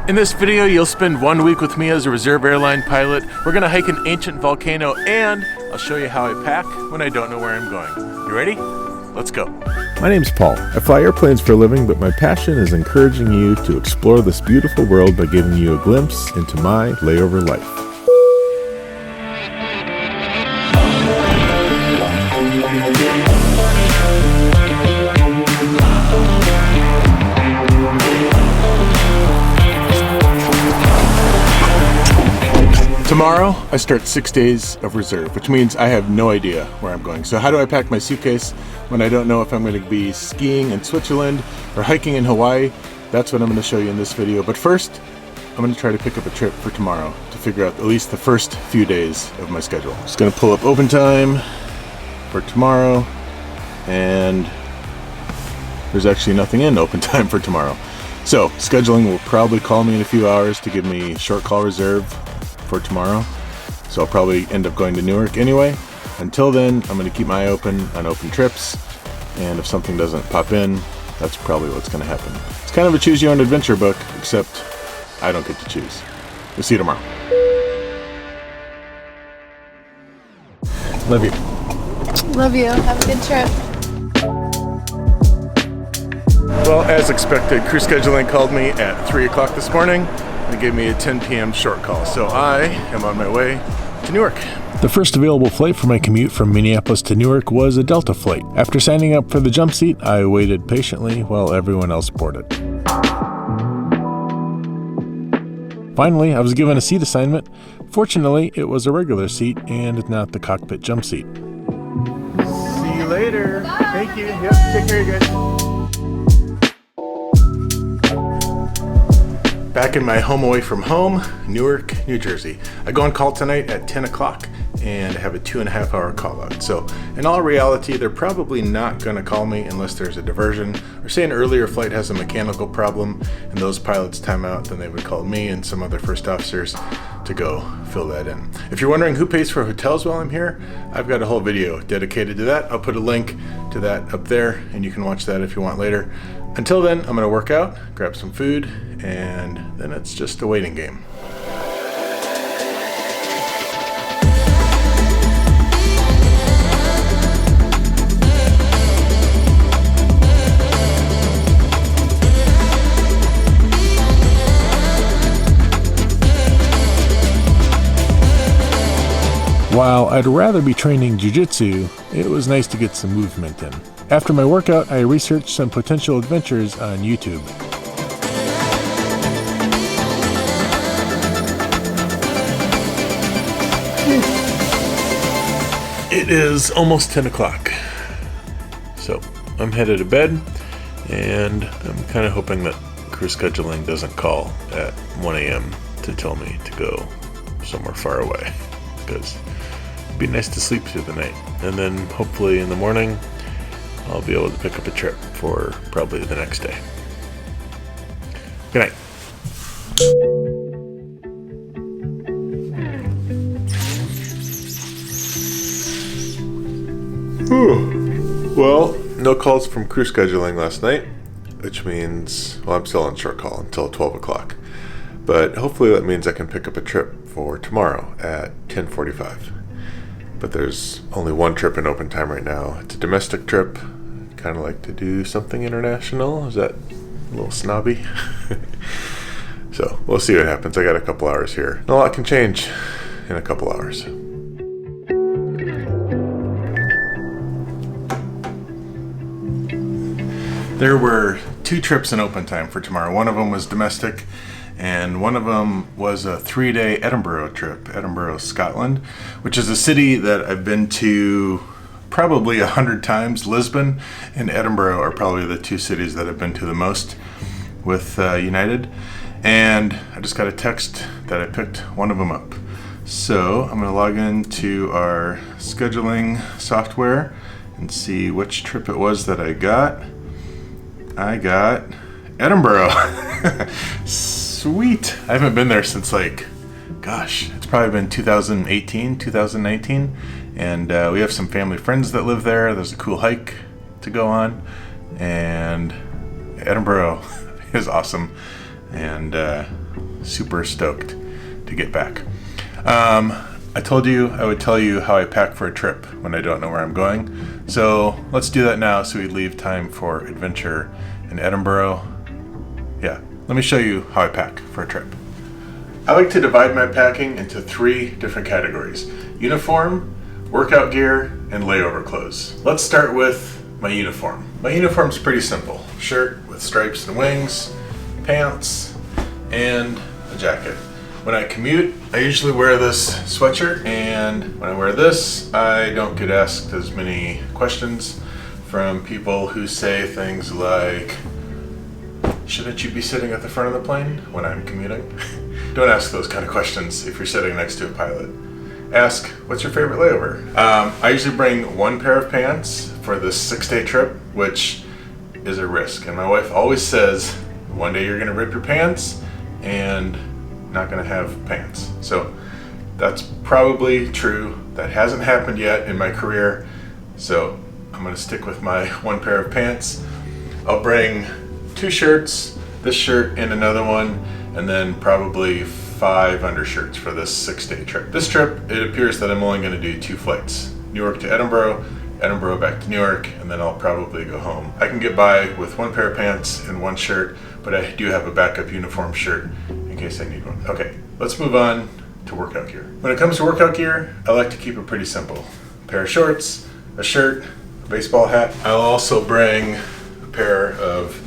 In this video, you'll spend 1 week with me as a reserve airline pilot. We're gonna hike an ancient volcano, and I'll show you how I pack when I don't know where I'm going. You ready? Let's go. My name's Paul. I fly airplanes for a living, but my passion is encouraging you to explore this beautiful world by giving you a glimpse into my layover life. Tomorrow, I start 6 days of reserve, which means I have no idea where I'm going. So how do I pack my suitcase when I don't know if I'm going to be skiing in Switzerland or hiking in Hawaii? That's what I'm going to show you in this video. But first, I'm going to try to pick up a trip for tomorrow to figure out at least the first few days of my schedule. Just going to pull up open time for tomorrow, and there's actually nothing in open time for tomorrow. So scheduling will probably call me in a few hours to give me short call reserve for tomorrow, so I'll probably end up going to Newark anyway. Until then, I'm going to keep my eye open on open trips, and if something doesn't pop in, that's probably what's going to happen. It's kind of a choose your own adventure book, except I don't get to choose. We'll see you tomorrow. Love you. Love you. Have a good trip. Well, as expected, crew scheduling called me at 3 o'clock this morning. They gave me a 10 p.m. short call, so I am on my way to Newark. The first available flight for my commute from Minneapolis to Newark was a Delta flight. After signing up for the jump seat, I waited patiently while everyone else boarded. Finally, I was given a seat assignment. Fortunately, it was a regular seat and not the cockpit jump seat. See you later. Bye. Thank you. Yep, take care, you guys. Back in my home away from home, Newark, New Jersey. I go on call tonight at 10 o'clock and have a 2.5 hour call out. So in all reality, they're probably not gonna call me unless there's a diversion, or say an earlier flight has a mechanical problem and those pilots time out, then they would call me and some other first officers to go fill that in. If you're wondering who pays for hotels while I'm here, I've got a whole video dedicated to that. I'll put a link to that up there and you can watch that if you want later. Until then, I'm gonna work out, grab some food, and then it's just a waiting game. While I'd rather be training jiu-jitsu, it was nice to get some movement in. After my workout, I researched some potential adventures on YouTube. It is almost 10 o'clock, so I'm headed to bed, and I'm kind of hoping that crew scheduling doesn't call at 1 a.m. to tell me to go somewhere far away, because it'd be nice to sleep through the night, and then hopefully in the morning I'll be able to pick up a trip for probably the next day. Good night. Well, no calls from crew scheduling last night, which means, well, I'm still on short call until 12 o'clock. But hopefully that means I can pick up a trip for tomorrow at 10:45. But there's only one trip in open time right now. It's a domestic trip. I'd kind of like to do something international. Is that a little snobby? So we'll see what happens. I got a couple hours here. And a lot can change in a couple hours. There were 2 trips in open time for tomorrow. One of them was domestic, and one of them was a 3-day Edinburgh trip, Edinburgh, Scotland, which is a city that I've been to probably 100 times. Lisbon and Edinburgh are probably the 2 cities that I've been to the most with United. And I just got a text that I picked one of them up. So I'm gonna log into our scheduling software and see which trip it was that I got. I got Edinburgh. Sweet. I haven't been there since gosh, it's probably been 2018, 2019. And we have some family friends that live there. There's a cool hike to go on. And Edinburgh is awesome. And super stoked to get back. I told you I would tell you how I pack for a trip when I don't know where I'm going. So let's do that now so we leave time for adventure in Edinburgh. Yeah, let me show you how I pack for a trip. I like to divide my packing into 3 different categories: uniform, workout gear, and layover clothes. Let's start with my uniform. My uniform's pretty simple. Shirt with stripes and wings, pants, and a jacket. When I commute, I usually wear this sweatshirt, and when I wear this, I don't get asked as many questions from people who say things like, shouldn't you be sitting at the front of the plane when I'm commuting? Don't ask those kind of questions if you're sitting next to a pilot. Ask, what's your favorite layover? I usually bring 1 pair of pants for this 6-day trip, which is a risk. And my wife always says, one day you're gonna rip your pants and not gonna have pants. So that's probably true. That hasn't happened yet in my career. So I'm gonna stick with my 1 pair of pants. I'll bring 2 shirts, this shirt and another one, and then probably 5 undershirts for this 6-day trip. This trip, it appears that I'm only gonna do 2 flights. Newark to Edinburgh, Edinburgh back to Newark, and then I'll probably go home. I can get by with 1 pair of pants and 1 shirt, but I do have a backup uniform shirt in case I need one. Okay, let's move on to workout gear. When it comes to workout gear, I like to keep it pretty simple. A pair of shorts, a shirt, a baseball hat. I'll also bring a pair of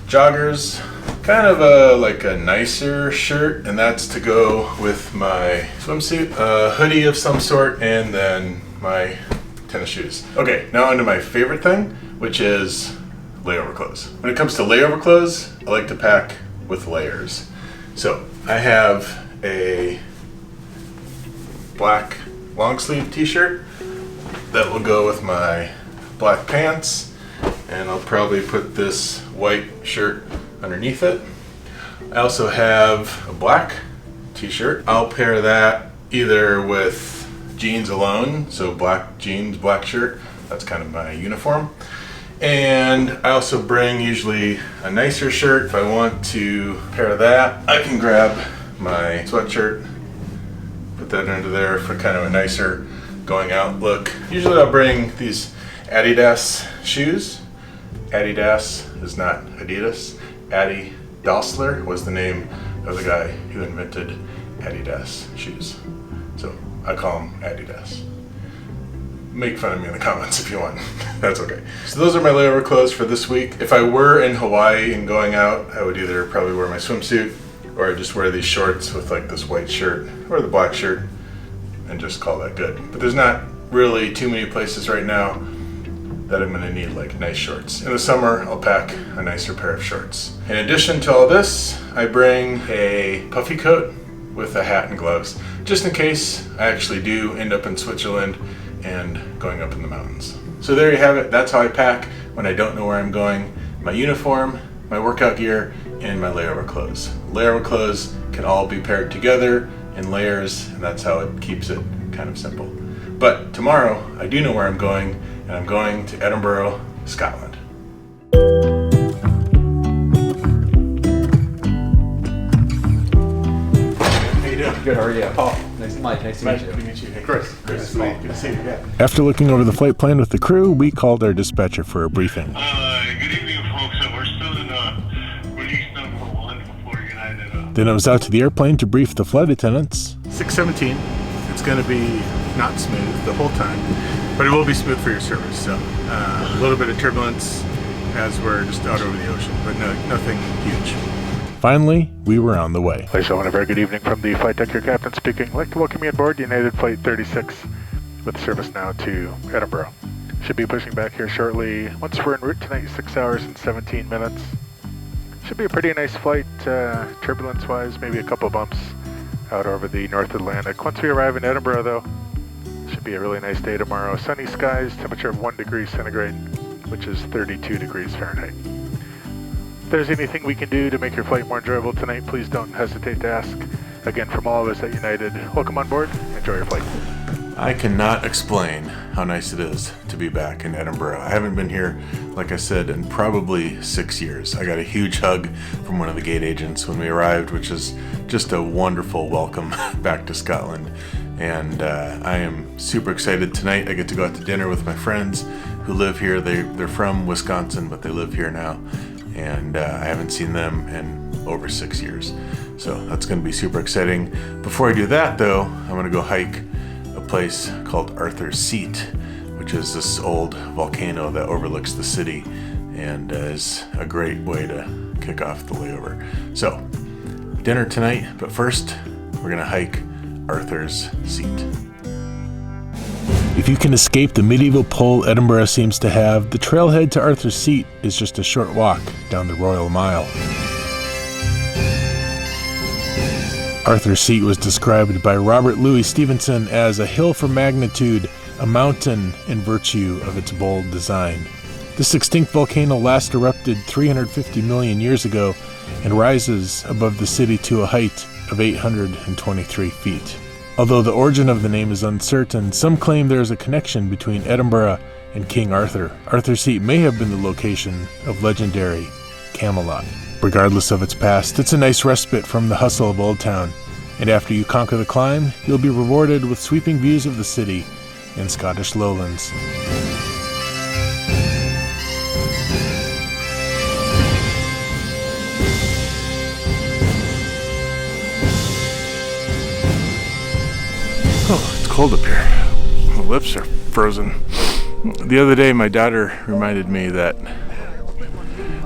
joggers, kind of like a nicer shirt, and that's to go with my swimsuit, a hoodie of some sort, and then my tennis shoes. Okay, now onto my favorite thing, which is layover clothes. When it comes to layover clothes, I like to pack with layers. So I have a black long sleeve t-shirt that will go with my black pants, and I'll probably put this white shirt underneath it. I also have a black t-shirt. I'll pair that either with jeans alone, so black jeans, black shirt, that's kind of my uniform. And I also bring usually a nicer shirt. If I want to pair that, I can grab my sweatshirt, put that under there for kind of a nicer going out look. Usually I'll bring these Adidas shoes. Adidas is not Adidas. Adi Dassler was the name of the guy who invented Adidas shoes. So I call them Adidas. Make fun of me in the comments if you want. That's okay. So those are my layover clothes for this week. If I were in Hawaii and going out, I would either probably wear my swimsuit, or I'd just wear these shorts with like this white shirt or the black shirt and just call that good. But there's not really too many places right now that I'm gonna need like nice shorts. In the summer, I'll pack a nicer pair of shorts. In addition to all this, I bring a puffy coat with a hat and gloves, just in case I actually do end up in Switzerland and going up in the mountains. So there you have it. That's how I pack when I don't know where I'm going. My uniform, my workout gear, and my layover clothes. Layover clothes can all be paired together in layers, and that's how it keeps it kind of simple. But tomorrow, I do know where I'm going, and I'm going to Edinburgh, Scotland. Good, how are you? Paul. Mike, nice to meet you. Good to meet you. Hey, Chris. Good to see you. Yeah. After looking over the flight plan with the crew, we called our dispatcher for a briefing. Good evening, folks. We're still in release number 1 for United. Then I was out to the airplane to brief the flight attendants. 617. It's going to be not smooth the whole time, but it will be smooth for your service. So a little bit of turbulence as we're just out over the ocean, but nothing huge. Finally, we were on the way. Ladies and gentlemen, a very good evening from the flight deck. Your captain speaking. I'd like to welcome you on board United Flight 36 with service now to Edinburgh. Should be pushing back here shortly. Once we're en route tonight, 6 hours and 17 minutes. Should be a pretty nice flight, turbulence-wise, maybe a couple bumps out over the North Atlantic. Once we arrive in Edinburgh, though, should be a really nice day tomorrow. Sunny skies, temperature of 1 degree centigrade, which is 32 degrees Fahrenheit. If there's anything we can do to make your flight more enjoyable tonight, please don't hesitate to ask. Again, from all of us at United, welcome on board. Enjoy your flight. I cannot explain how nice it is to be back in Edinburgh. I haven't been here, like I said, in probably 6 years. I got a huge hug from one of the gate agents when we arrived, which is just a wonderful welcome back to Scotland. And I am super excited tonight. I get to go out to dinner with my friends who live here. They're from Wisconsin, but they live here now. And I haven't seen them in over 6 years. So that's going to be super exciting. Before I do that, though, I'm going to go hike a place called Arthur's Seat, which is this old volcano that overlooks the city and is a great way to kick off the layover. So, dinner tonight, but first, we're going to hike Arthur's Seat. If you can escape the medieval pull Edinburgh seems to have, the trailhead to Arthur's Seat is just a short walk down the Royal Mile. Arthur's Seat was described by Robert Louis Stevenson as a hill for magnitude, a mountain in virtue of its bold design. This extinct volcano last erupted 350 million years ago and rises above the city to a height of 823 feet. Although the origin of the name is uncertain, some claim there is a connection between Edinburgh and King Arthur. Arthur's Seat may have been the location of legendary Camelot. Regardless of its past, it's a nice respite from the hustle of Old Town, and after you conquer the climb, you'll be rewarded with sweeping views of the city and Scottish lowlands. Oh, it's cold up here. My lips are frozen. The other day, my daughter reminded me that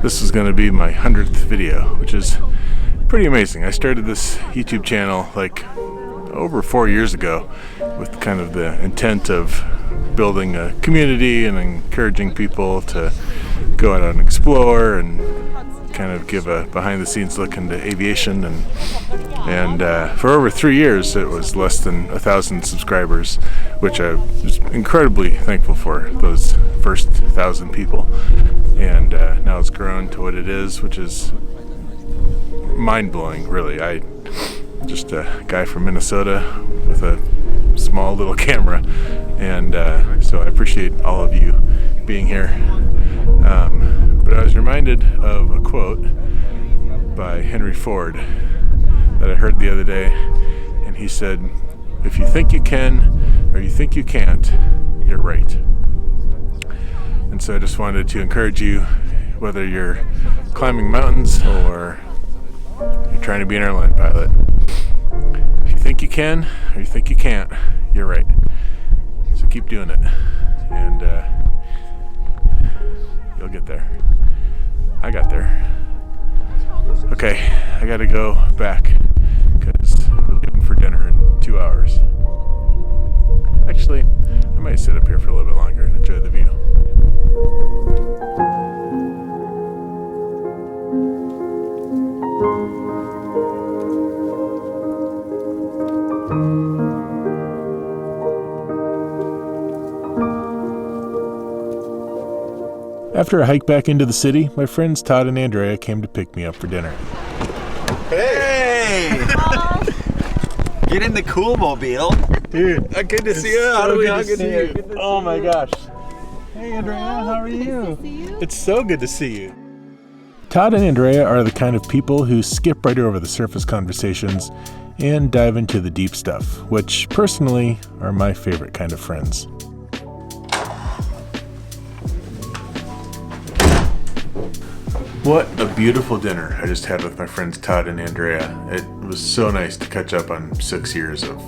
this is going to be my 100th video, which is pretty amazing. I started this YouTube channel like over 4 years ago with kind of the intent of building a community and encouraging people to go out and explore and kind of give a behind-the-scenes look into aviation. And for over 3 years, it was less than 1,000 subscribers, which I was incredibly thankful for, those first 1,000 people. And now it's grown to what it is, which is mind-blowing, really. I just a guy from Minnesota with a small little camera, and so I appreciate all of you being here. But I was reminded of a quote by Henry Ford that I heard the other day, and he said, "If you think you can or you think you can't, you're right." And so I just wanted to encourage you, whether you're climbing mountains or you're trying to be an airline pilot, if you think you can or you think you can't, you're right. So keep doing it, and you'll get there. I got there. Okay, I gotta go back because we're leaving for dinner in 2 hours. Actually, I might sit up here for a little bit longer and enjoy the view. After a hike back into the city, my friends Todd and Andrea came to pick me up for dinner. Hey! Get in the cool mobile. Dude, Good to see you. How do we hug in here? Oh my gosh. Hey, Andrea, how are you? It's so good to see you. Todd and Andrea are the kind of people who skip right over the surface conversations and dive into the deep stuff, which personally are my favorite kind of friends. What a beautiful dinner I just had with my friends Todd and Andrea. It was so nice to catch up on 6 years of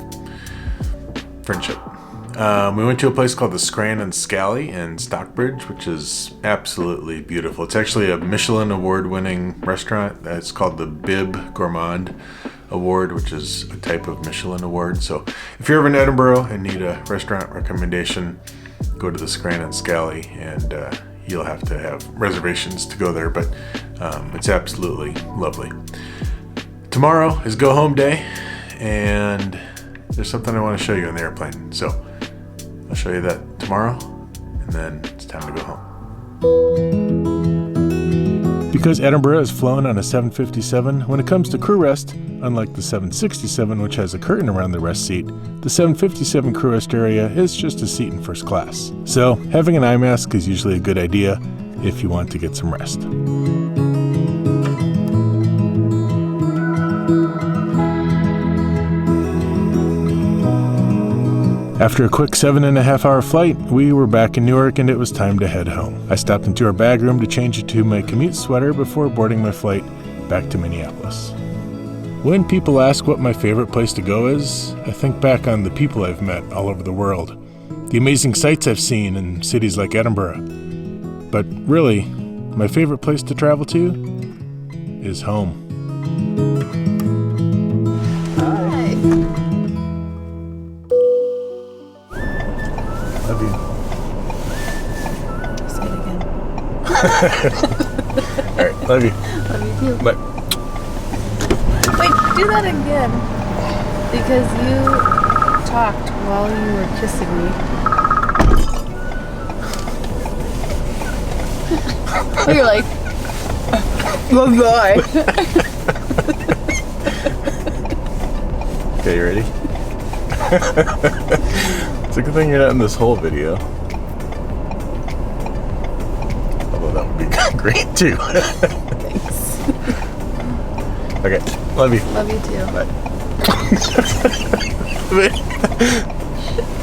friendship. We went to a place called the Scran and Scally in Stockbridge, which is absolutely beautiful. It's actually a Michelin award-winning restaurant. It's called the Bib Gourmand Award, which is a type of Michelin award. So if you're ever in Edinburgh and need a restaurant recommendation, go to the Scran and Scally, and you'll have to have reservations to go there, but it's absolutely lovely. Tomorrow is go home day, and there's something I want to show you on the airplane. So I'll show you that tomorrow, and then it's time to go home. Because Edinburgh is flown on a 757, when it comes to crew rest, unlike the 767 which has a curtain around the rest seat, the 757 crew rest area is just a seat in first class. So having an eye mask is usually a good idea if you want to get some rest. After a quick 7.5 hour flight, we were back in Newark and it was time to head home. I stopped into our bag room to change into my commute sweater before boarding my flight back to Minneapolis. When people ask what my favorite place to go is, I think back on the people I've met all over the world, the amazing sights I've seen in cities like Edinburgh. But really, my favorite place to travel to is home. Love you. Say it again. Alright, love you. Love you too. Bye. Wait, do that again. Because you talked while you were kissing me. You're like, bye-bye. Okay, you ready? It's a good thing you're not in this whole video. Although that would be great too. Thanks. Okay, love you. Love you too. Bye.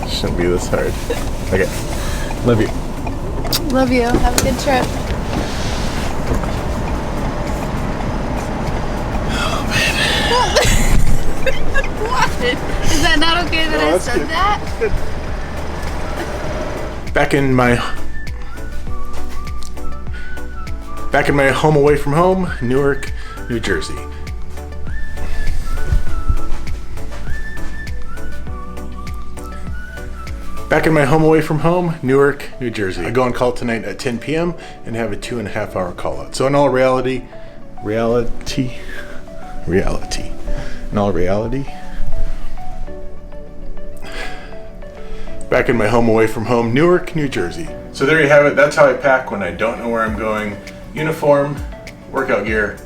Shouldn't be this hard. Okay, love you. Love you. Have a good trip. What? Is that not okay that I said that? Back in my home away from home, Newark, New Jersey. Back in my home away from home, Newark, New Jersey. I go on call tonight at 10 p.m. and have a 2.5 hour call out. So in all reality, back in my home away from home, Newark, New Jersey. So there you have it. That's how I pack when I don't know where I'm going. Uniform, workout gear.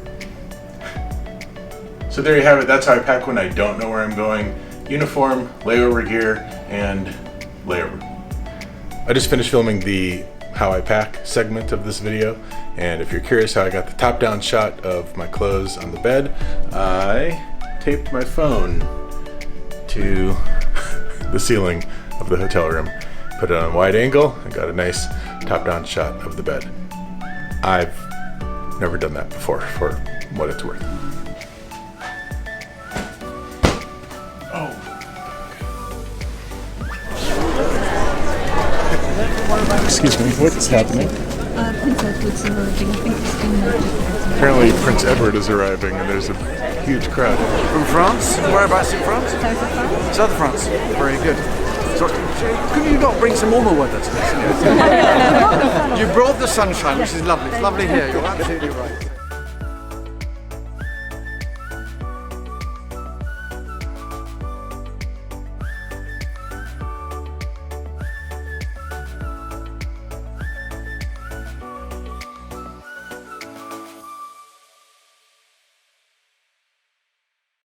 So there you have it. That's how I pack when I don't know where I'm going. Uniform, layover gear, and layover. I just finished filming the how I pack segment of this video, and if you're curious how I got the top-down shot of my clothes on the bed, I taped my phone to the ceiling of the hotel room, put it on a wide angle, and got a nice top-down shot of the bed. I've never done that before, for what it's worth. Excuse me, what's happening? Prince Edward's arriving. I think it's been Apparently Prince Edward is arriving and there's a huge crowd. From France? Whereabouts in France? South of France. South of France. Very good. So, could you not bring some warmer weather to this? You brought the sunshine, which is lovely. It's lovely here. You're absolutely right.